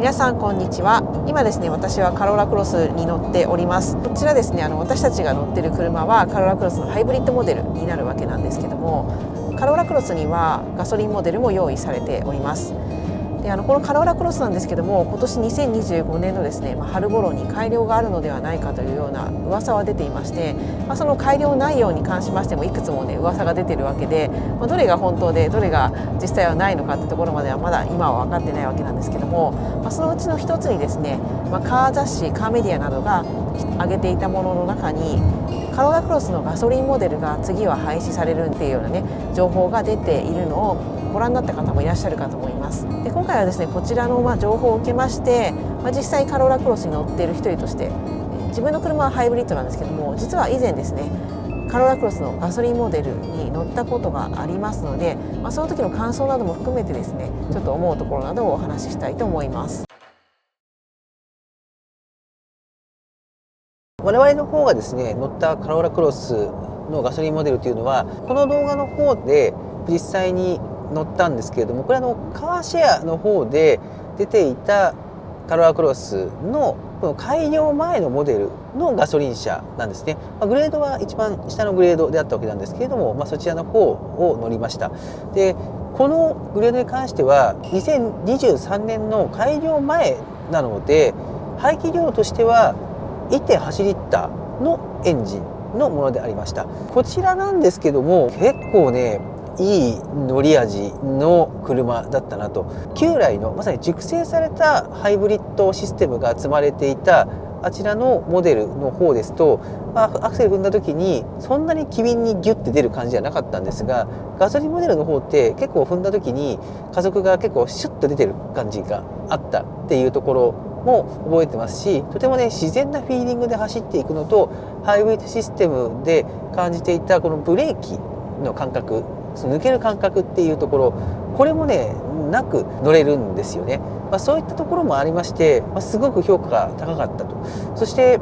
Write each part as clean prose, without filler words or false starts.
皆さんこんにちは。今ですね、私はカローラクロスに乗っております。こちらですね、私たちが乗っている車はカローラクロスのハイブリッドモデルになるわけなんですけども、カローラクロスにはガソリンモデルも用意されております。でこのカローラクロスなんですけども、今年2025年のですね、春頃に改良があるのではないかというような噂は出ていまして、その改良内容に関しましてもいくつもね噂が出ているわけで、どれが本当でどれが実際はないのかってところまではまだ今は分かってないわけなんですけども、そのうちの一つにですね、カー雑誌カーメディアなどが挙げていたものの中にカローラクロスのガソリンモデルが次は廃止されるっていうようなね情報が出ているのをご覧になった方もいらっしゃるかと思います。で今回はですね、こちらの情報を受けまして、実際カローラクロスに乗っている一人として、自分の車はハイブリッドなんですけども、実は以前ですねカローラクロスのガソリンモデルに乗ったことがありますので、その時の感想なども含めてですね、ちょっと思うところなどをお話ししたいと思います。我々の方がですね乗ったカローラクロスのガソリンモデルというのは、この動画の方で実際に乗ったんですけれども、これカーシェアの方で出ていたカローラクロスのこの改良前のモデルのガソリン車なんですね。グレードは一番下のグレードであったわけなんですけれども、そちらの方を乗りました。でこのグレードに関しては2023年の改良前なので、排気量としては 1.8 リッターのエンジンのものでありました。こちらなんですけども、結構ねいい乗り味の車だったなと。旧来のまさに熟成されたハイブリッドシステムが積まれていたあちらのモデルの方ですと、アクセル踏んだ時にそんなに機敏にギュッて出る感じじゃなかったんですが、ガソリンモデルの方って結構踏んだ時に加速が結構シュッと出てる感じがあったっていうところも覚えてますし、とてもね自然なフィーリングで走っていくのと、ハイブリッドシステムで感じていたこのブレーキの感覚、抜ける感覚っていうところ、これもねなく乗れるんですよね。そういったところもありまして、すごく評価が高かったと。そして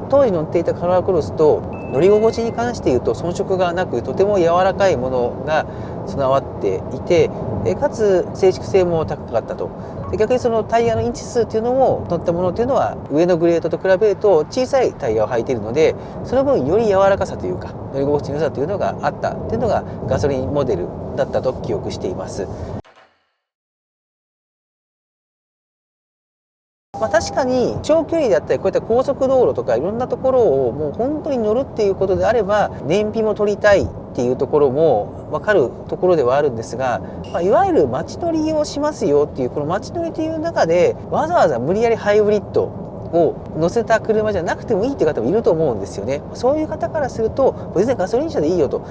当時乗っていたカローラクロスと乗り心地に関して言うと遜色がなく、とても柔らかいものが備わっていて、かつ静粛性も高かったと。で逆にそのタイヤのインチ数っていうのも乗ったものっていうのは上のグレードと比べると小さいタイヤを履いているので、その分より柔らかさというか乗り心地の良さというのがあったっていうのがガソリンモデルだったと記憶しています。確かに長距離であったり、こういった高速道路とかいろんなところをもう本当に乗るっていうことであれば燃費も取りたいっていうところも分かるところではあるんですが、いわゆる街乗りをしますよっていうこの街乗りという中でわざわざ無理やりハイブリッドを乗せた車じゃなくてもいいっていう方もいると思うんですよね。そういう方からすると全然ガソリン車でいいよと。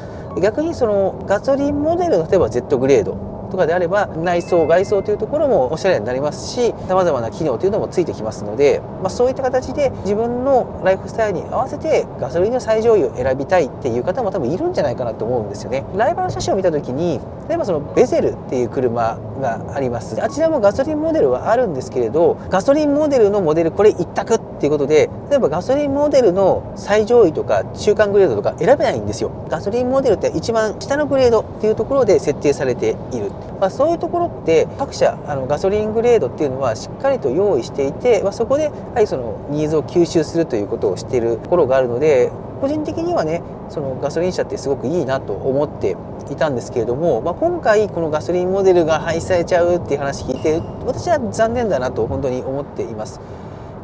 逆にそのガソリンモデルの例えば Z グレードとかであれば内装外装というところもおしゃれになりますし、さまざまな機能というのもついてきますので、そういった形で自分のライフスタイルに合わせてガソリンの最上位を選びたいっていう方も多分いるんじゃないかなと思うんですよね。ライバル車種を見た時に、例えばそのベゼルっていう車があります。あちらもガソリンモデルはあるんですけれど、ガソリンモデルのモデルこれ一択っていうことで、例えばガソリンモデルの最上位とか中間グレードとか選べないんですよ。ガソリンモデルって一番下のグレードっていうところで設定されている。そういうところって各社ガソリングレードっていうのはしっかりと用意していて、そこでやはりそのニーズを吸収するということをしているところがあるので、個人的にはねそのガソリン車ってすごくいいなと思っていたんですけれども、今回このガソリンモデルが廃止されちゃうっていう話聞いて、私は残念だなと本当に思っています。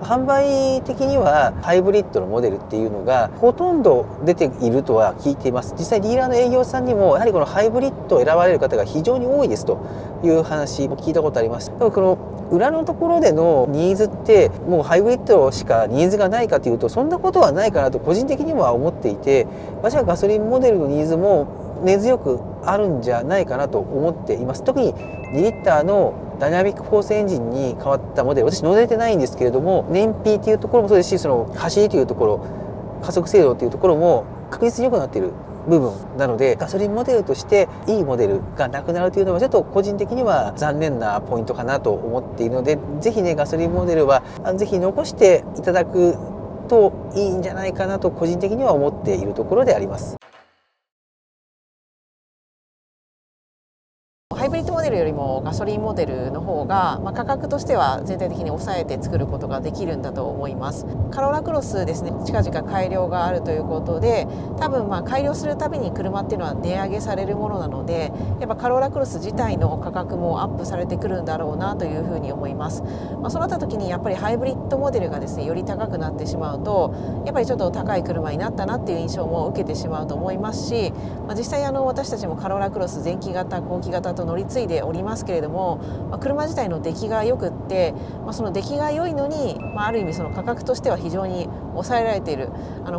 販売的にはハイブリッドのモデルっていうのがほとんど出ているとは聞いています。実際ディーラーの営業さんにもやはりこのハイブリッドを選ばれる方が非常に多いですという話も聞いたことあります。でもこの裏のところでのニーズってもうハイブリッドしかニーズがないかというと、そんなことはないかなと個人的には思っていて、私はガソリンモデルのニーズも根強くあるんじゃないかなと思っています。特に2リッターのダイナミックフォースエンジンに変わったモデル、私乗れてないんですけれども、燃費っていうところもそうですし、その走りというところ、加速精度っていうところも確実に良くなっている部分なので、ガソリンモデルとしていいモデルがなくなるというのはちょっと個人的には残念なポイントかなと思っているので、ぜひねガソリンモデルはぜひ残していただくといいんじゃないかなと個人的には思っているところであります。ハイブリッドトモデルよりもガソリンモデルの方が、価格としては全体的に抑えて作ることができるんだと思います。カローラクロスですね、近々改良があるということで、多分改良するたびに車っていうのは値上げされるものなので、やっぱカローラクロス自体の価格もアップされてくるんだろうなというふうに思います。そうなった時にやっぱりハイブリッドモデルがですねより高くなってしまうと、やっぱりちょっと高い車になったなっていう印象も受けてしまうと思いますし、実際私たちもカローラクロス前期型後期型と乗り継いでおりますけれども、車自体の出来が良くって、その出来が良いのに、ある意味その価格としては非常に抑えられている、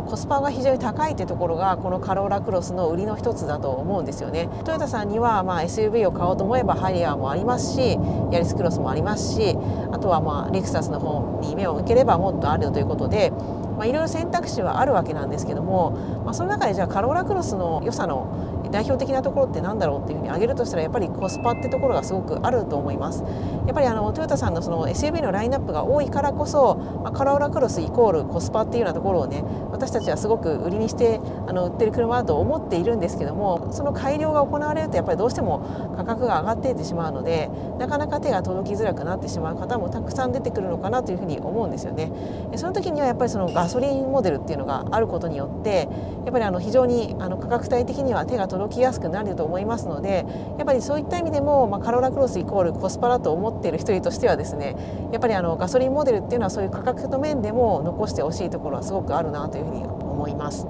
コスパが非常に高いってところがこのカローラクロスの売りの一つだと思うんですよね。トヨタさんにはSUV を買おうと思えばハリアーもありますし、ヤリスクロスもありますし、あとはレクサスの方に目を向ければもっとあるということで、いろいろ選択肢はあるわけなんですけども、その中でじゃあカローラクロスの良さの代表的なところって何だろうっていうふうに挙げるとしたら、やっぱりコスパってところがすごくあると思います。やっぱりトヨタさんのその SUV のラインナップが多いからこそ、カローラクロスイコールコスパっていうようなところをね、私たちはすごく売りにして売ってる車だと思っているんですけども、その改良が行われるとやっぱりどうしても価格が上がっていってしまうので、なかなか手が届きづらくなってしまう方もたくさん出てくるのかなというふうに思うんですよね。その時にはやっぱりそのガソリンモデルっていうのがあることによって、やっぱり非常に価格帯的には手が届きやすくなると思いますので、やっぱりそういった意味でも、カローラクロスイコールコスパだと思っている一人としてはですね、やっぱりガソリンモデルっていうのはそういう価格の面でも残してほしいところはすごくあるなというふうに思います。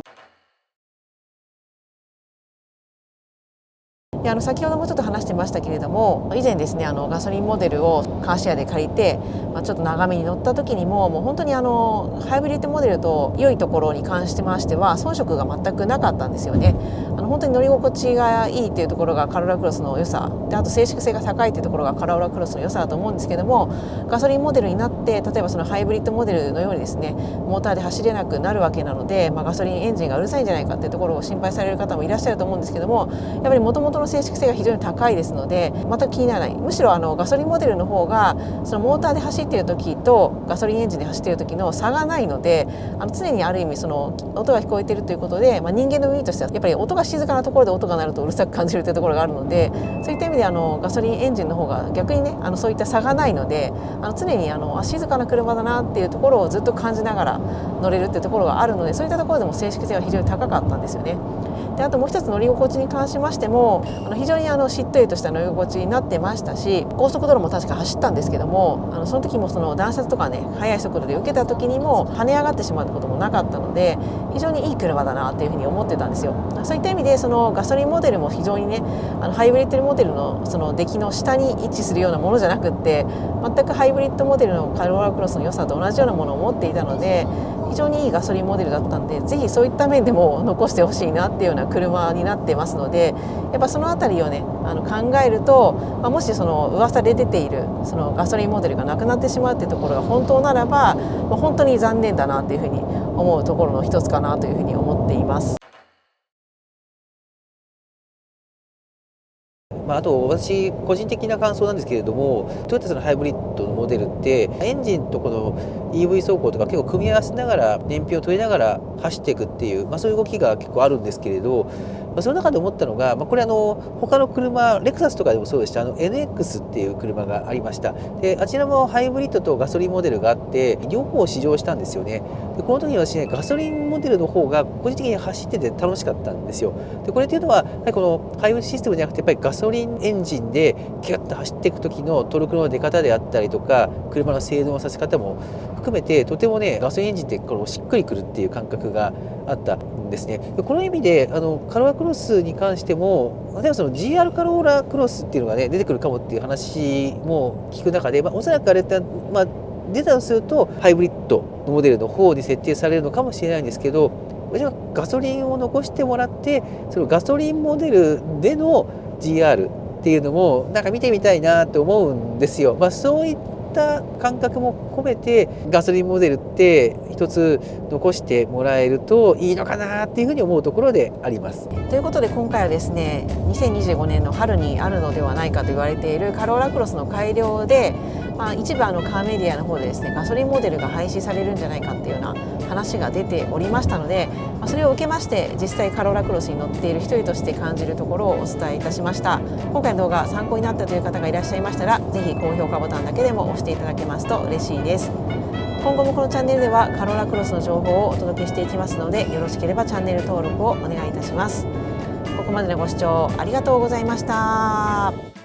先ほどもちょっと話してましたけれども、以前ですねガソリンモデルをカーシェアで借りて、ちょっと長めに乗った時にもう本当にハイブリッドモデルと良いところに関してましては遜色が全くなかったんですよね。本当に乗り心地がいいっていうところがカローラクロスの良さで、あと静粛性が高いっていうところがカローラクロスの良さだと思うんですけども、ガソリンモデルになって例えばそのハイブリッドモデルのようにですねモーターで走れなくなるわけなので、ガソリンエンジンがうるさいんじゃないかっていうところを心配される方もいらっしゃると思うんですけども、やっぱり元々の静粛性が非常に高いですので全く気にならない。むしろガソリンモデルの方がそのモーターで走っている時とガソリンエンジンで走っている時の差がないので、常にある意味その音が聞こえているということで、人間の耳としてはやっぱり音が静かなところで音が鳴るとうるさく感じるというところがあるので、そういった意味でガソリンエンジンの方が逆にねそういった差がないので、常に静かな車だなっていうところをずっと感じながら乗れるっていうところがあるので、そういったところでも静粛性が非常に高かったんですよね。であともう一つ乗り心地に関しましても非常にしっとりとした乗り心地になってましたし、高速道路も確か走ったんですけどもその時もその段差とかね速い速度で受けた時にも跳ね上がってしまうこともなかったので、非常にいい車だなというふうに思ってたんですよ。そういった意味でそのガソリンモデルも非常にねハイブリッドモデルのその出来の下に位置するようなものじゃなくって、全くハイブリッドモデルのカローラクロスの良さと同じようなものを持っていたので、非常にいいガソリンモデルだったんで、ぜひそういった面でも残してほしいなっていうような車になってますので、やっぱそのあたりをね考えると、もしその噂で出ているそのガソリンモデルがなくなってしまうっていうところが本当ならば、本当に残念だなっていうふうに思うところの一つかなというふうに思っています。あと私個人的な感想なんですけれども、トヨタのハイブリッドのモデルってエンジンとこの EV 走行とか結構組み合わせながら燃費を取りながら走っていくっていう、そういう動きが結構あるんですけれど、その中で思ったのが、これ他の車レクサスとかでもそうでした、NX っていう車がありました。であちらもハイブリッドとガソリンモデルがあって両方試乗したんですよね。でこの時に私ねガソリンモデルの方が個人的に走ってて楽しかったんですよ。でこれっていうのはやはりこのハイブリッドシステムじゃなくてやっぱりガソリンエンジンでキュッと走っていく時のトルクの出方であったりとか車の性能のさせ方も含めて、とてもねガソリンエンジンってこのしっくりくるっていう感覚があったんですね。でこの意味でカローラクロスに関しても、例えばその GR カローラクロスっていうのがね出てくるかもっていう話も聞く中で、おそらくあれって、出たとするとハイブリッドのモデルの方に設定されるのかもしれないんですけど、私はガソリンを残してもらってそのガソリンモデルでの GR っていうのもなんか見てみたいなと思うんですよ。そういった感覚も込めてガソリンモデルって一つ残してもらえるといいのかなっていうふうに思うところであります。ということで今回はですね2025年の春にあるのではないかと言われているカローラクロスの改良で、一部カーメディアの方でですねガソリンモデルが廃止されるんじゃないかっていうような話が出ておりましたので、それを受けまして実際カローラクロスに乗っている一人として感じるところをお伝えいたしました。今回の動画参考になったという方がいらっしゃいましたら、ぜひ高評価ボタンだけでも押していただけますと嬉しいです。今後もこのチャンネルではカローラクロスの情報をお届けしていきますので、よろしければチャンネル登録をお願いいたします。ここまでのご視聴ありがとうございました。